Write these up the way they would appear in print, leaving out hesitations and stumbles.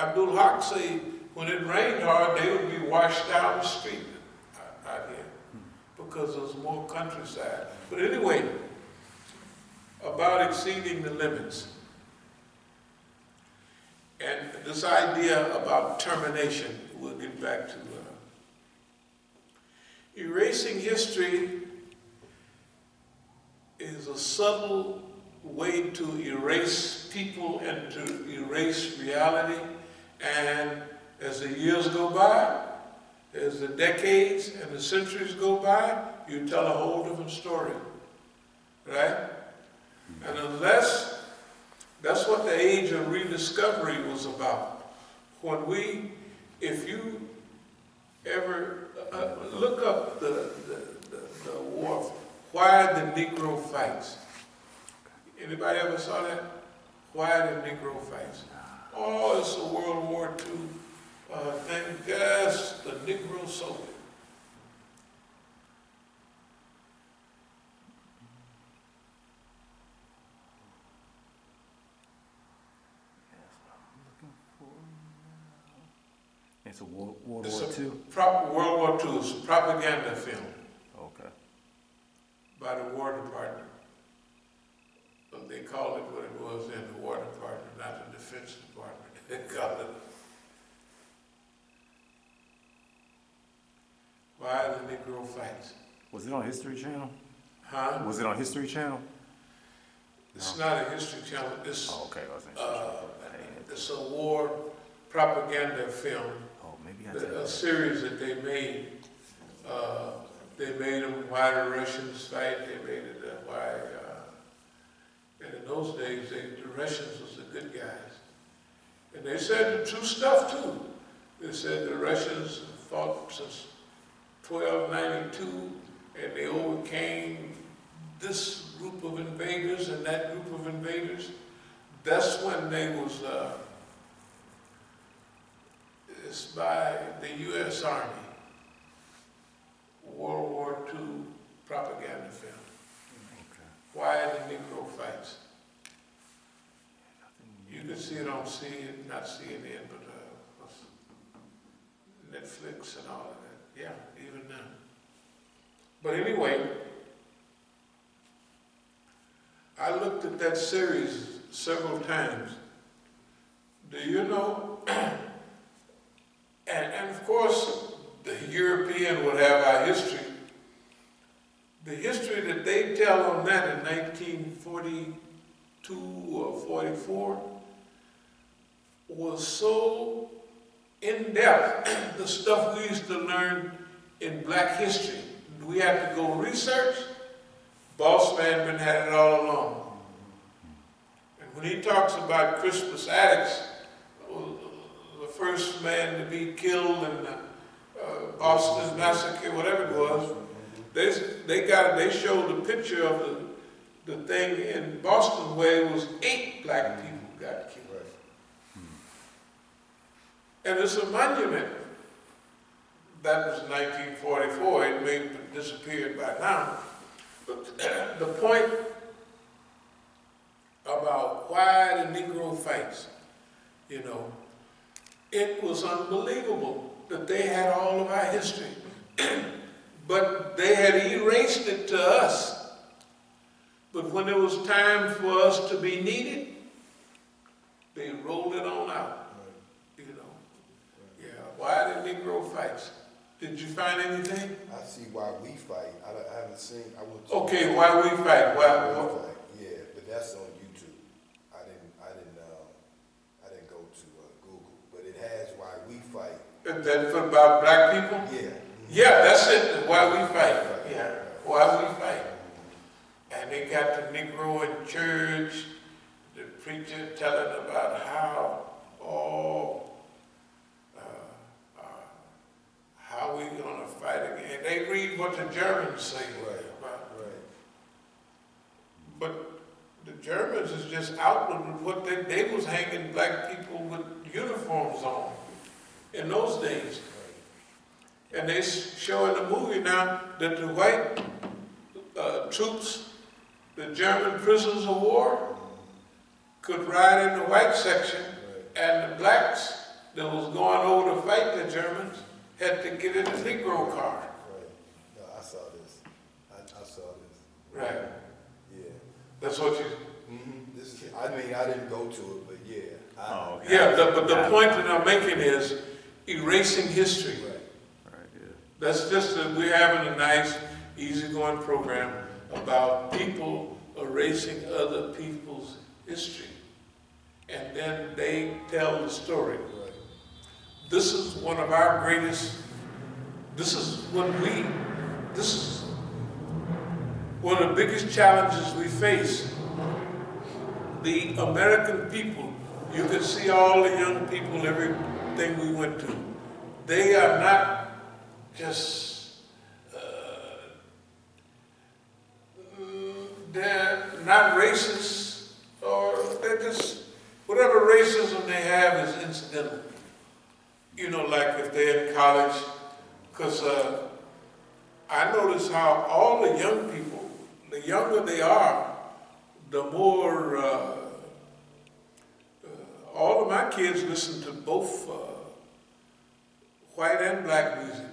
Abdul Haq say when it rained hard, they would be washed down the street out here because there's more countryside. But anyway, about exceeding the limits. And this idea about termination, we'll get back to. Erasing history is a subtle way to erase people and to erase reality. And as the years go by, as the decades and the centuries go by, you tell a whole different story, right? And unless, that's what the age of rediscovery was about. If you ever look up the war, why the Negro fights. Anybody ever saw that? Why the Negro fights? Oh, it's a World War II thing. Yes, the Negro soldier. It's a World War II? World War II is a propaganda film. Okay. By the War Department. But they called it what it was then, the War Department, not the Defense Department. They called it Why the Negro Fights. Was it on History Channel? Huh? Was it on History Channel? It's not a History Channel. It's, okay. it's a war propaganda film. Oh, maybe A series that they made. They made them why the Russians fight. They made it why. And in those days, the Russians was the good guys. And they said the true stuff too. They said the Russians fought since 1292, and they overcame this group of invaders and that group of invaders. That's when they was. It's by the U.S. Army. World War II propaganda film. Okay. Why the Negro Fights. You can see it on not CNN, but Netflix and all of that. Yeah, even now. But anyway, I looked at that series several times. Do you know? And of course, the European would have our history. The history that they tell on that in 1942 or 44 was so in-depth, the stuff we used to learn in black history. We had to go research. Boss Man been had it all along. And when he talks about Crispus Attucks, the first man to be killed in the Boston Massacre, whatever it was, they showed a picture of the thing in Boston where it was 8 black people got killed. And it's a monument. That was 1944. It may have disappeared by now. But the point about why the Negro fights, it was unbelievable that they had all of our history. But they had erased it to us. But when it was time for us to be needed, they rolled it on out. Yeah, why the Negro fights? Did you find anything? I see why we fight. I haven't seen. Okay, why we fight? Why we fight? Yeah, but that's on YouTube. I didn't go to Google, but it has why we fight. That's about black people? Yeah. Yeah, that's it. Why we fight. Yeah, why we fight. And they got the Negro in church, the preacher telling about how we gonna fight again. They read what the Germans say about it. Right. But the Germans is just outward with what they was hanging black people with uniforms on in those days. Right. And they show in the movie now that the white troops, the German prisoners of war, could ride in the white section, and the blacks that was going over to fight the Germans had to get in a Negro car. Right. No, I saw this. I saw this. Right. Yeah. That's what you. This is, I mean, I didn't go to it, but yeah. Oh, okay. Yeah, but the point that I'm making is erasing history. Right. Right, yeah. That's just that we're having a nice, easygoing program about people erasing other people's history. And then they tell the story. Right. This is one of our greatest, this is one of the biggest challenges we face. The American people, you can see all the young people, everything we went to. They are not just, they're not racist, or they're just, whatever racism they have is incidental. You know, like if they're in college, because I notice how all the young people, the younger they are, the more, all of my kids listen to both white and black music.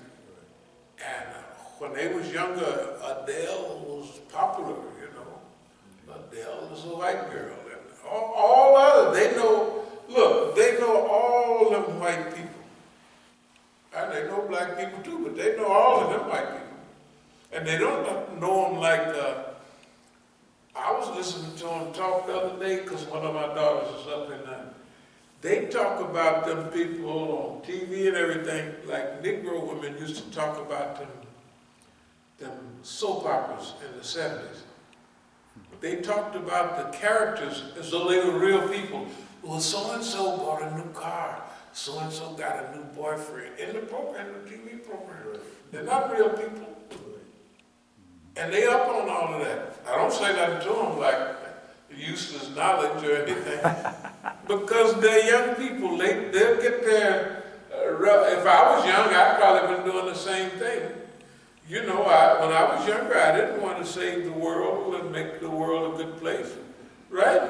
And when they was younger, Adele was popular, you know. Adele was a white girl. And all other, they know, look, they know all them white people. And they know black people too, but they know all of them white people. And they don't know them like, I was listening to them talk the other day because one of my daughters is up in there. They talk about them people on TV and everything like Negro women used to talk about them soap operas in the 70s. They talked about the characters as though they were real people. Well, so-and-so bought a new car. So-and-so got a new boyfriend. In the program, the TV program. They're not real people. And they up on all of that. I don't say nothing to them like useless knowledge or anything. Because they're young people. They'll get their, if I was young, I'd probably been doing the same thing. You know, when I was younger, I didn't want to save the world and make the world a good place. Right?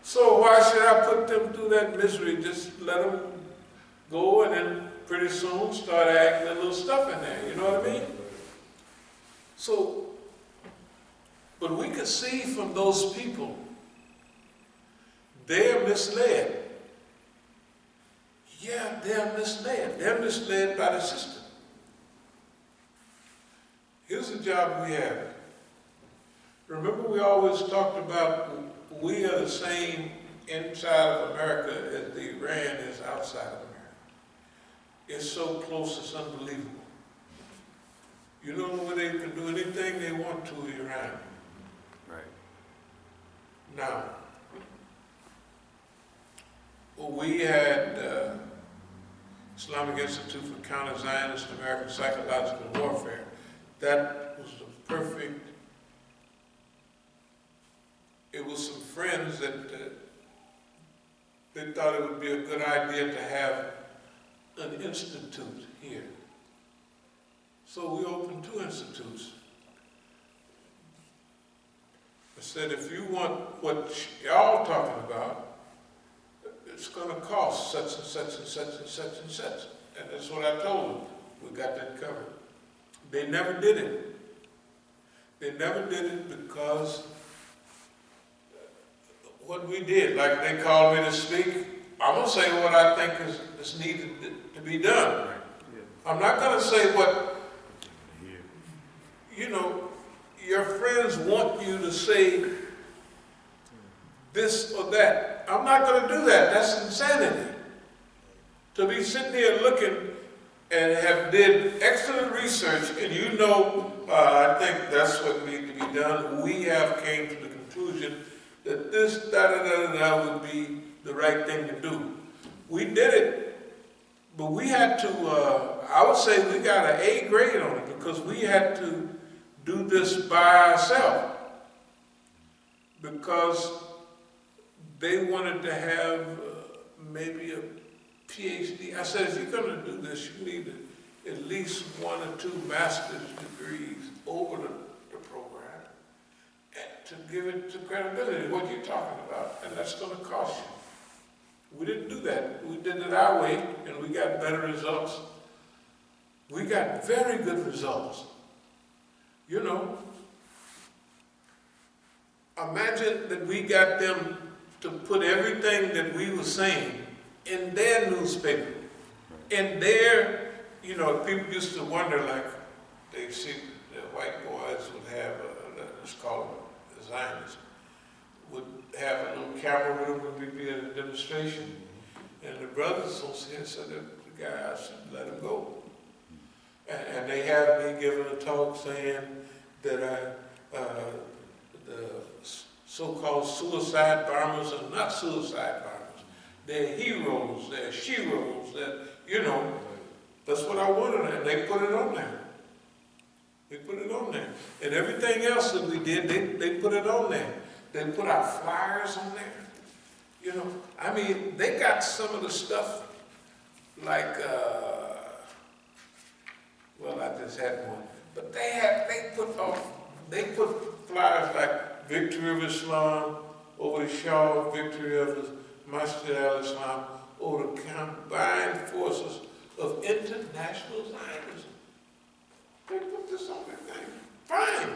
So why should I put them through that misery? Just let them go and then pretty soon start acting a little stuff in there. You know what I mean? So, but we could see from those people, they're misled. Yeah, they're misled. They're misled by the system. Here's the job we have. Remember we always talked about we are the same inside of America as the Iran is outside of America. It's so close, it's unbelievable. You don't know where they can do anything they want to Iran. Right. Now, we had Islamic Institute for Counter-Zionist American Psychological Warfare. That was the perfect, it was some friends that they thought it would be a good idea to have an institute here. So we opened 2 institutes. I said, if you want what y'all talking about, it's going to cost such and such and such and such and such. And that's what I told them. We got that covered. They never did it. They never did it because what we did, like they called me to speak, I'm going to say what I think is needed to be done. I'm not going to say what, you know, your friends want you to say this or that. I'm not going to do that. That's insanity. To be sitting here looking and have did excellent research, and you know, I think that's what needs to be done. We have came to the conclusion that this would be the right thing to do. We did it, but we had to, I would say we got an A grade on it because we had to do this by ourselves because they wanted to have maybe a PhD. I said, if you're going to do this, you need at least 1 or 2 master's degrees over the program and to give it to credibility, what you're talking about, and that's going to cost you. We didn't do that. We did it our way, and we got better results. We got very good results. You know, imagine that we got them to put everything that we were saying in their newspaper, in their, you know, people used to wonder, like, they see the white boys would have, let's call them the Zionists, would have a little camera room when we'd be at a demonstration, and the brothers said to the guy, I should let him go. And they have me giving a talk saying that the so-called suicide bombers are not suicide bombers. They're heroes, they're sheroes, you know, that's what I wanted, and they put it on there. They put it on there. And everything else that we did, they put it on there. They put our flyers on there. You know, I mean, they got some of the stuff like, well, I just had one. But they put flyers like Victory of Islam, over the Shah, Victory of the Masjid al-Islam, over the combined forces of international Zionism. They put this on their thing. Fine.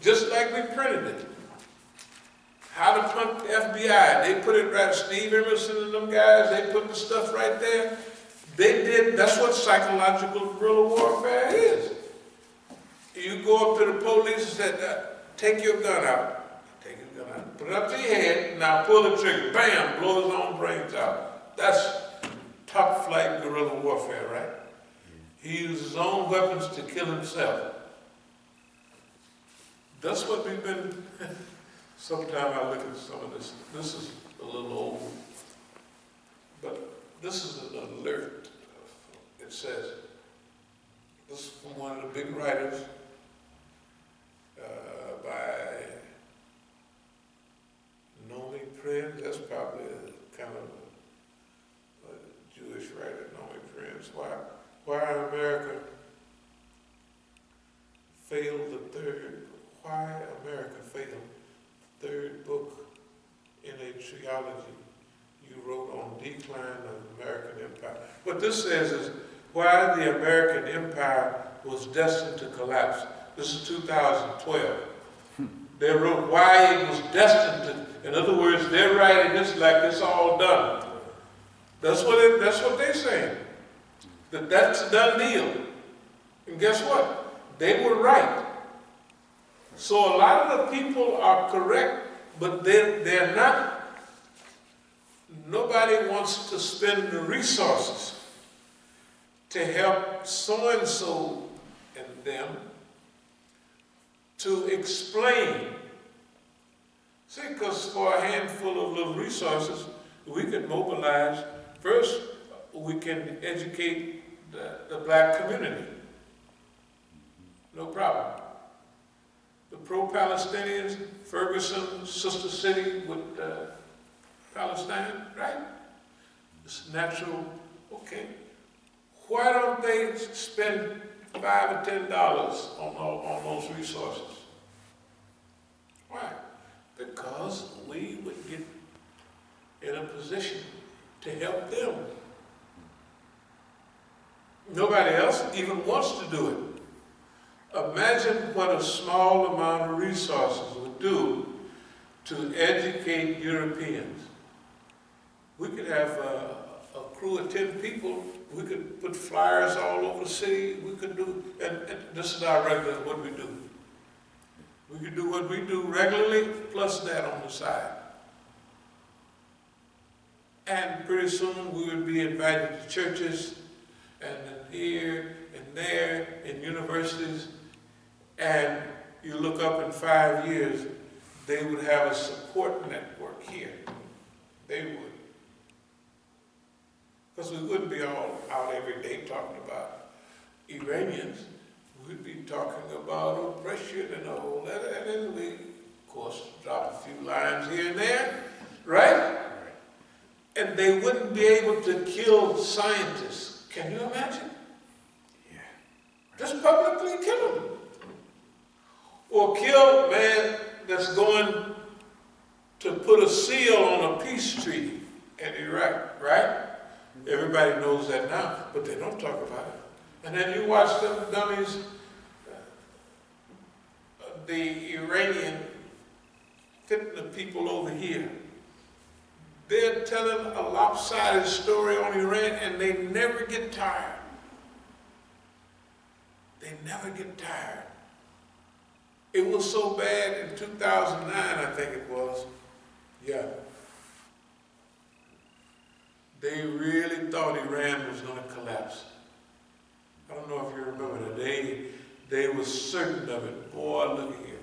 Just like we printed it. How to punk the FBI. They put it right, Steve Emerson and them guys, they put the stuff right there. They did, that's what psychological guerrilla warfare is. You go up to the police and say, take your gun out. Take your gun out. Put it up to your head, now pull the trigger. Bam, blow his own brains out. That's top flight guerrilla warfare, right? He uses his own weapons to kill himself. That's what we've been, sometimes I look at some of this. This is a little old, but this is an alert. It says, this is from one of the big writers by Nomi Prince. That's probably a kind of a Jewish writer, Nomi Prince. Why America failed why America failed the third book in a trilogy you wrote on decline of American empire. What this says is why the American empire was destined to collapse. This is 2012. They wrote why it was destined to, in other words, they're writing this like it's all done. That's what they're saying. That's a done deal. And guess what? They were right. So a lot of the people are correct, but they're not. Nobody wants to spend the resources to help so-and-so and them to explain. See, because for a handful of little resources, we can mobilize. First, we can educate the black community. No problem. The pro-Palestinians, Ferguson, sister city with Palestine, right? It's natural. Okay. Why don't they spend $5 or $10 on those resources? Why? Because we would get in a position to help them. Nobody else even wants to do it. Imagine what a small amount of resources would do to educate Europeans. We could have a crew of 10 people. We could put flyers all over the city. We could do, and this is our regular, what we do. We could do what we do regularly, plus that on the side. And pretty soon we would be invited to churches, and here and there, in universities, and you look up in 5 years, they would have a support network here. They would. Because we wouldn't be all out every day talking about Iranians. We'd be talking about oppression and all that, and then we, of course, drop a few lines here and there, right? And they wouldn't be able to kill scientists. Can you imagine? Yeah. Just publicly kill them. Or kill a man that's going to put a seal on a peace treaty. in Iraq, right? Everybody knows that now, but they don't talk about it. And then you watch them dummies, the Iranian fitting the people over here. They're telling a lopsided story on Iran and they never get tired. They never get tired. It was so bad in 2009, I think it was. Yeah. They really thought Iran was going to collapse. I don't know if you remember that. They were certain of it. Boy, look at here.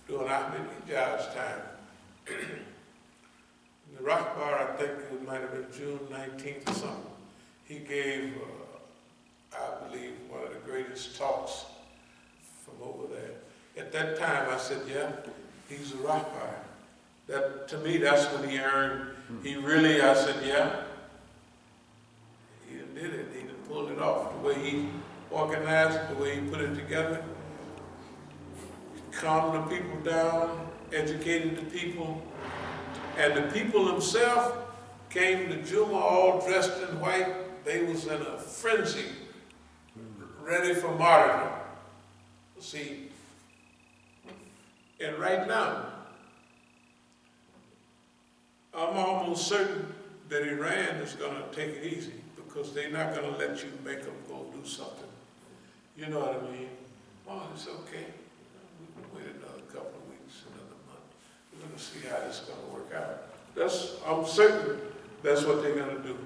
During Ahmadinejad's time. In the Rock Bar, I think it might have been June 19th or something, he gave, I believe, one of the greatest talks from over there. At that time, I said, yeah, he's a rock bar. That, to me, that's when he earned, he really, I said, yeah. He did it. He pulled it off. The way he organized it, the way he put it together. Calmed the people down, educated the people. And the people themselves came to Juma all dressed in white. They was in a frenzy, ready for martyrdom. See, and right now, I'm almost certain that Iran is going to take it easy because they're not going to let you make them go do something. You know what I mean? Oh, it's okay. We can wait another couple of weeks, another month. We're going to see how this is going to work out. I'm certain that's what they're going to do.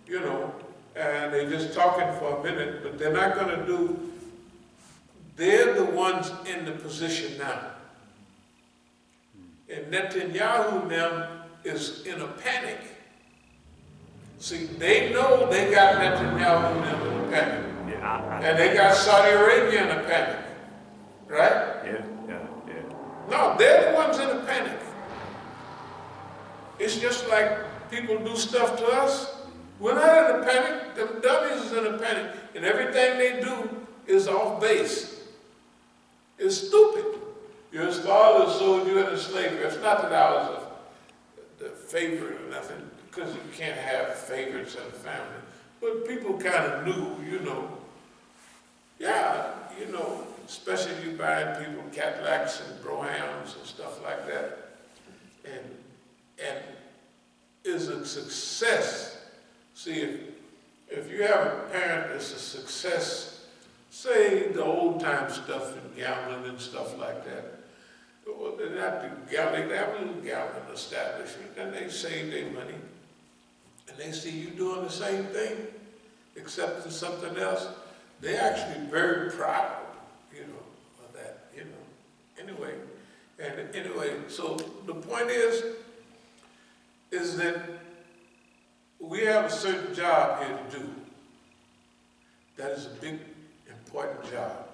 You know, and they're just talking for a minute, but they're not going to do, they're the ones in the position now. And Netanyahu now is in a panic. See, they know they got Netanyahu now in a panic. Yeah, And they got Saudi Arabia in a panic. Right? Yeah. No, they're the ones in a panic. It's just like people do stuff to us. We're not in a panic. Them dummies is in a panic. And everything they do is off base. It's stupid. Your father sold you into slavery. It's not that I was the favorite or nothing, because you can't have favorites in a family. But people kind of knew, you know. Yeah, you know, especially if you buying people Cadillacs and Brohams and stuff like that. And is a success. See, if you have a parent that's a success, say the old time stuff and gambling and stuff like that. Well, they have to gambling, they have a little gambling establishment, and they save their money. And they see you doing the same thing, except for something else. They're actually very proud, you know, of that, you know. Anyway, so the point is that we have a certain job here to do. That is a big, important job.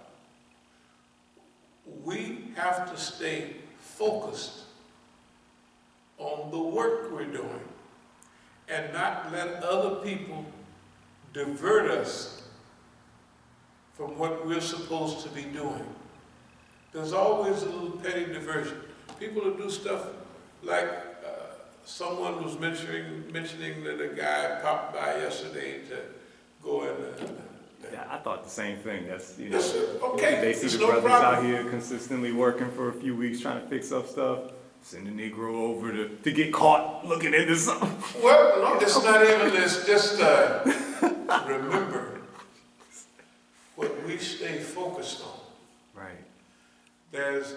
We have to stay focused on the work we're doing and not let other people divert us from what we're supposed to be doing. There's always a little petty diversion. People who do stuff like someone was mentioning that a guy popped by yesterday to go in. Yeah, I thought the same thing. That's, you know, Yes, okay, they see it's the no brothers problem. out here consistently working for a few weeks trying to fix up stuff. Send a Negro over to get caught looking into something. Well, no, it's not even, it's just, remember what we stay focused on. Right. There's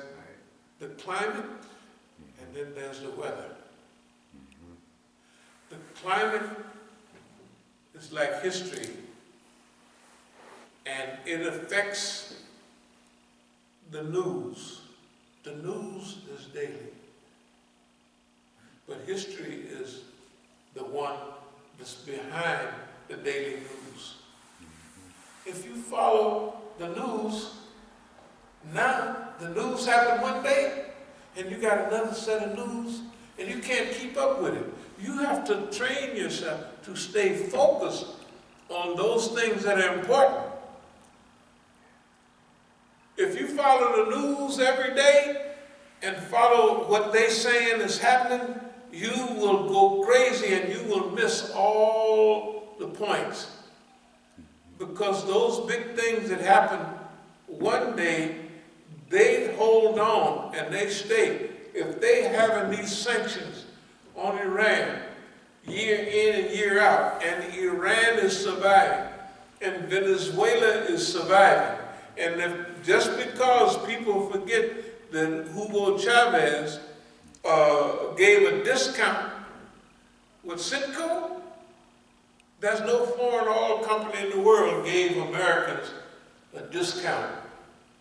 the climate, and then there's the weather. The climate is like history, and it affects the news. The news is daily. But history is the one that's behind the daily news. If you follow the news, now the news happened one day, and you got another set of news, and you can't keep up with it. You have to train yourself to stay focused on those things that are important. If you follow the news every day and follow what they're saying is happening, you will go crazy and you will miss all the points. Because those big things that happen one day, they hold on and they stay. If they having these sanctions on Iran, year in and year out, and Iran is surviving, and Venezuela is surviving, and if, just because people forget that Hugo Chavez gave a discount with Citgo, there's no foreign oil company in the world gave Americans a discount,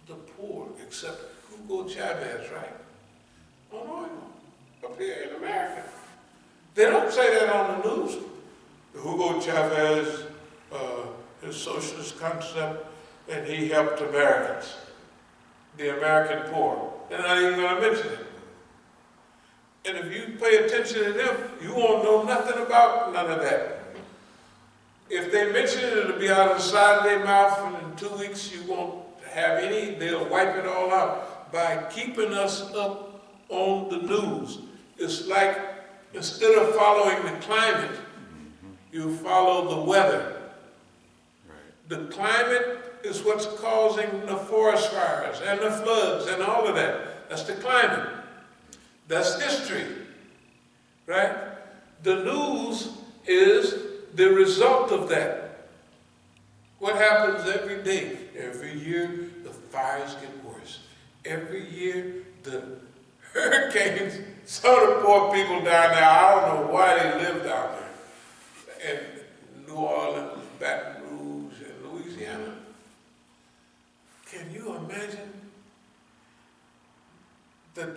the poor, except Hugo Chavez, right? On oil, up here in America. They don't say that on the news. Hugo Chavez, his socialist concept, and he helped Americans, the American poor. They're not even going to mention it. And if you pay attention to them, you won't know nothing about none of that. If they mention it, it'll be out of the side of their mouth, and in 2 weeks you won't have any. They'll wipe it all out by keeping us up on the news. It's like, instead of following the climate, you follow the weather. Right. The climate is what's causing the forest fires and the floods and all of that. That's the climate. That's history, right? The news is the result of that. What happens every day? Every year, the fires get worse. Every year, the hurricanes, some of the poor people down there, I don't know why they live down there. In New Orleans, Baton Rouge, and Louisiana. Can you imagine that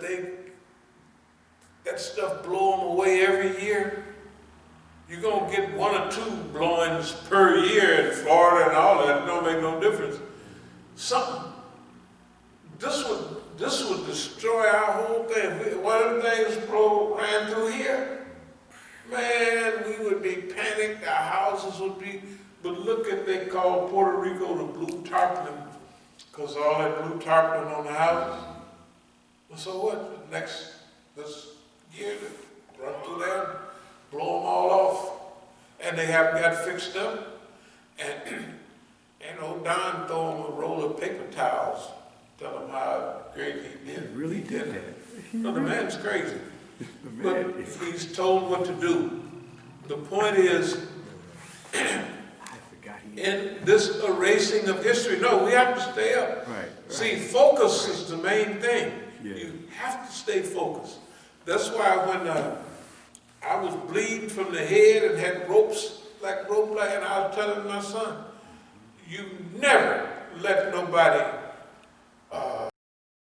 that stuff blow them away every year? You're going to get 1 or 2 blowings per year in Florida and all that. It don't make no difference. This would destroy our whole thing. If one of the things ran through here, man, we would be panicked. Our houses would be, but look at, they call Puerto Rico the blue tarpaulin, because all that blue tarpaulin on the houses. So what? This year, they run through there, blow them all off. And they have got fixed up. And old Don throw them a roll of paper towels. Tell them how great he did. He really did that. No, the man's crazy. But he's told what to do. The point is, in this erasing of history, no, we have to stay up. Right. See, focus is the main thing. Yeah. You have to stay focused. That's why when I was bleeding from the head and had ropes, and I was telling my son, you never let nobody